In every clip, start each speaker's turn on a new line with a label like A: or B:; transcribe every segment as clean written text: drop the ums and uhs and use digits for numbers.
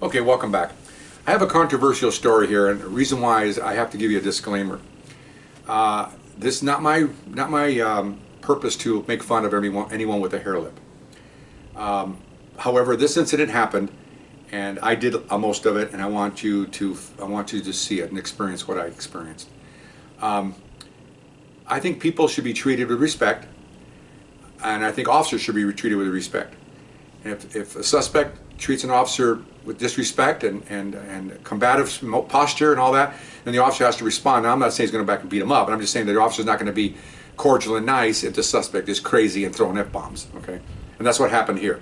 A: Okay, welcome back. I have a controversial story here, and the reason why is I have to give you a disclaimer. This is not my purpose to make fun of anyone with a hair lip. However, this incident happened, and I did most of it, and I want you to see it and experience what I experienced. I think people should be treated with respect, and I think officers should be treated with respect. And if a suspect treats an officer with disrespect and combative posture and all that, then the officer has to respond. Now, I'm not saying he's going to go back and beat him up, but I'm just saying that the officer's not going to be cordial and nice if the suspect is crazy and throwing F-bombs, okay? And that's what happened here.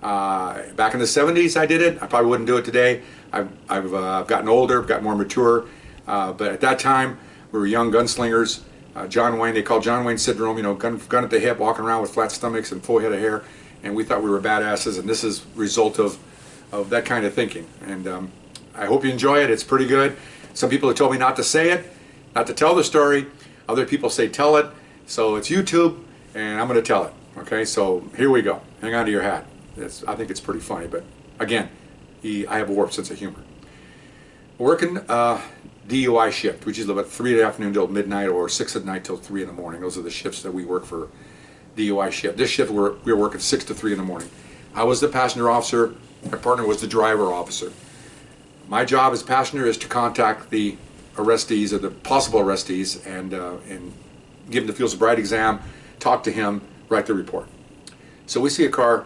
A: Back in the 70s I did it. I probably wouldn't do it today. I've gotten older, gotten more mature, but at that time we were young gunslingers. John Wayne, they call John Wayne syndrome, you know, gun at the hip, walking around with flat stomachs and full head of hair, and we thought we were badasses, and this is a result of that kind of thinking. And I hope you enjoy it. It's pretty good. Some people have told me not to say it, not to tell the story. Other people say tell it. So it's YouTube, and I'm going to tell it. Okay, so here we go. Hang on to your hat. I think it's pretty funny, but again, I have a warped sense of humor. Working DUI shift, which is about 3 in the afternoon till midnight, or 6 at night till 3 in the morning. Those are the shifts that we work for DUI shift. This shift we were working 6 to 3 in the morning. I was the passenger officer. My partner was the driver officer. My job as passenger is to contact the arrestees, or the possible arrestees, and give them the field sobriety exam, talk to him, write the report. So we see a car.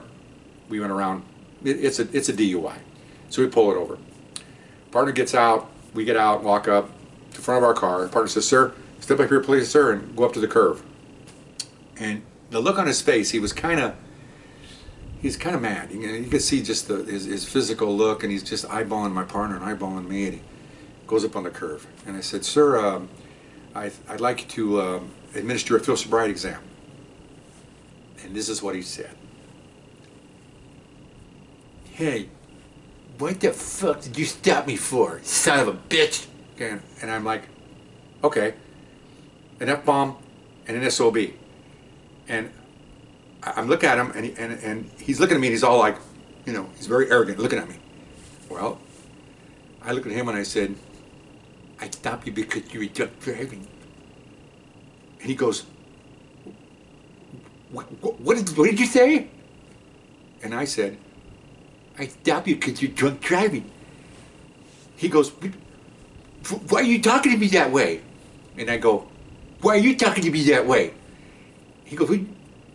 A: We went around. It's a DUI. So we pull it over. Partner gets out. We get out, walk up to the front of our car. Partner says, "Sir, step up here, please, sir," and go up to the curve. And the look on his face, he's kind of mad. You can see just his physical look, and he's just eyeballing my partner and eyeballing me, and he goes up on the curve. And I said, "Sir, I'd like you to administer a field sobriety exam." And this is what he said. "Hey, what the fuck did you stop me for, son of a bitch?" Okay, and I'm like, okay, an F-bomb and an SOB. And I'm looking at him, and he's looking at me, and he's all like, you know, he's very arrogant looking at me. Well, I looked at him and I said, "I stopped you because you were drunk driving." And he goes, what did you say?" And I said, "I stopped you because you're drunk driving." He goes, "Why are you talking to me that way?" And I go, "Why are you talking to me that way?" He goes,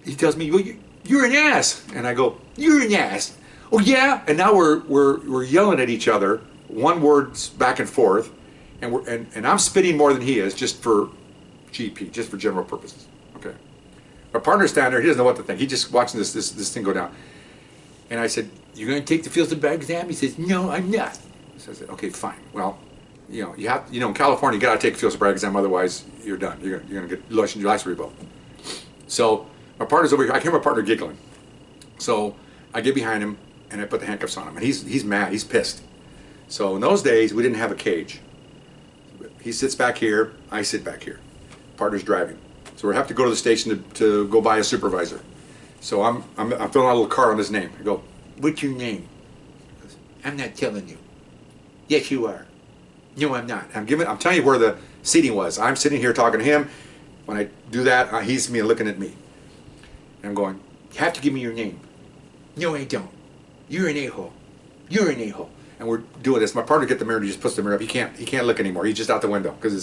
A: he tells me, "Well, you're an ass." And I go, "You're an ass." "Oh yeah." And now we're yelling at each other, one words back and forth, and I'm spitting more than he is, just for GP, just for general purposes. Okay. My partner's down there. He doesn't know what to think. He's just watching this thing go down. And I said, "You're going to take the field sobriety exam?" He says, "No, I'm not." So I said, "Okay, fine. Well, you know, in California, you got to take a field sobriety exam, otherwise you're done. You're going to get your license revoked." So my partner's over here. I hear my partner giggling. So I get behind him and I put the handcuffs on him, and he's mad. He's pissed. So in those days, we didn't have a cage. He sits back here. I sit back here. Partner's driving. So we have to go to the station to go buy a supervisor. So I'm filling out a little card on his name. I go, "What's your name?" He goes, "I'm not telling you." "Yes, you are." "No, I'm not." I'm telling you where the seating was. I'm sitting here talking to him. When I do that, he's looking at me. And I'm going, "You have to give me your name." "No, I don't. You're an a-hole. You're an a-hole." And we're doing this. My partner gets the mirror and he just puts the mirror up. He can't look anymore. He's just out the window because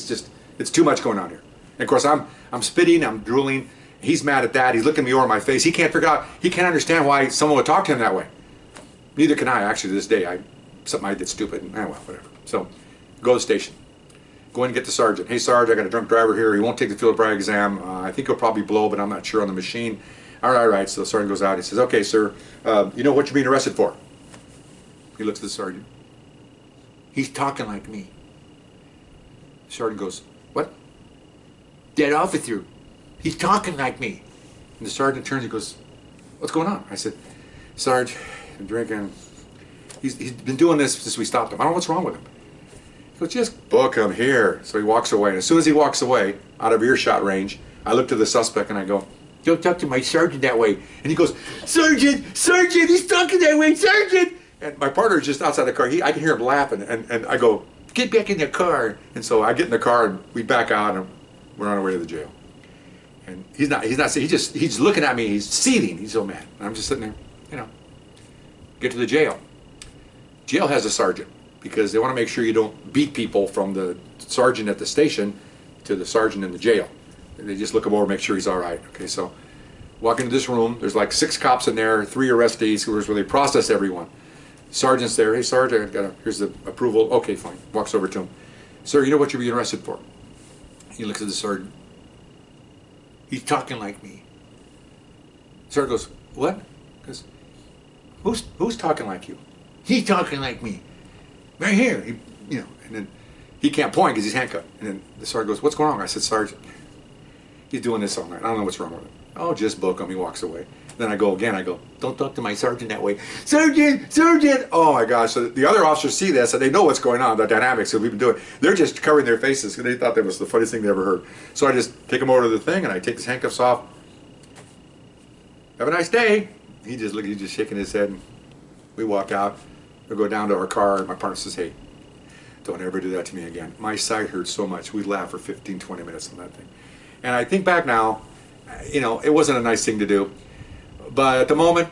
A: it's too much going on here. And of course I'm spitting, I'm drooling. He's mad at that. He's looking me over in my face. He can't understand why someone would talk to him that way. Neither can I, actually, to this day. Something I did stupid, and well, whatever. So, go to the station. Go in and get the sergeant. "Hey, Sarge, I got a drunk driver here. He won't take the field sobriety exam. I think he'll probably blow, but I'm not sure on the machine." All right. So the sergeant goes out. He says, "Okay, sir, you know what you're being arrested for?" He looks at the sergeant. "He's talking like me." The sergeant goes, "What?" "That officer. He's talking like me." And the sergeant turns and goes, "What's going on?" I said, "Sarge, I'm drinking. He's been doing this since we stopped him. I don't know what's wrong with him." He goes, "Just book him here." So he walks away. And as soon as he walks away, out of earshot range, I look to the suspect and I go, "Don't talk to my sergeant that way." And he goes, Sergeant, he's talking that way, Sergeant." And my partner's just outside the car. I can hear him laughing, and I go, get back in the car. And so I get in the car, and we back out, and we're on our way to the jail. And he's just looking at me. He's seething. He's so mad. And I'm just sitting there, you know. Get to the jail. Jail has a sergeant because they want to make sure you don't beat people from the sergeant at the station to the sergeant in the jail. And they just look him over, make sure he's all right. Okay, so walk into this room. There's like 6 cops in there, 3 arrestees, where they process everyone. Sergeant's there. Hey, Sergeant, here's the approval. Okay, fine. Walks over to him. Sir, you know what you're being arrested for? He looks at the sergeant. He's talking like me. Sergeant goes, what? Goes, who's talking like you? He's talking like me. Right here. You know, and then he can't point because he's handcuffed. And then the sergeant goes, what's going on? I said, Sergeant, he's doing this all night. I don't know what's wrong with him. Oh, just book him. He walks away. Then I go again. I go, don't talk to my sergeant that way. Sergeant, Sergeant. Oh my gosh. So the other officers see this and they know what's going on, the dynamics that we've been doing. They're just covering their faces because they thought that was the funniest thing they ever heard. So I just take him over to the thing and I take his handcuffs off. Have a nice day. He's just shaking his head. And we walk out. We go down to our car and my partner says, hey, don't ever do that to me again. My side hurts so much. We laughed for 15, 20 minutes on that thing. And I think back now, you know, it wasn't a nice thing to do. But at the moment,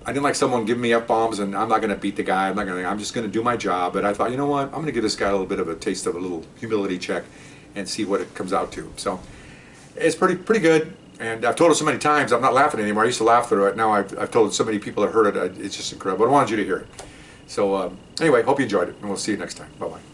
A: I didn't like someone giving me F-bombs, and I'm not going to beat the guy. I'm just going to do my job. But I thought, you know what? I'm going to give this guy a little bit of a taste of a little humility check and see what it comes out to. So it's pretty good. And I've told it so many times, I'm not laughing anymore. I used to laugh through it. Now I've told so many people that heard it. It's just incredible. I wanted you to hear it. So anyway, hope you enjoyed it, and we'll see you next time. Bye-bye.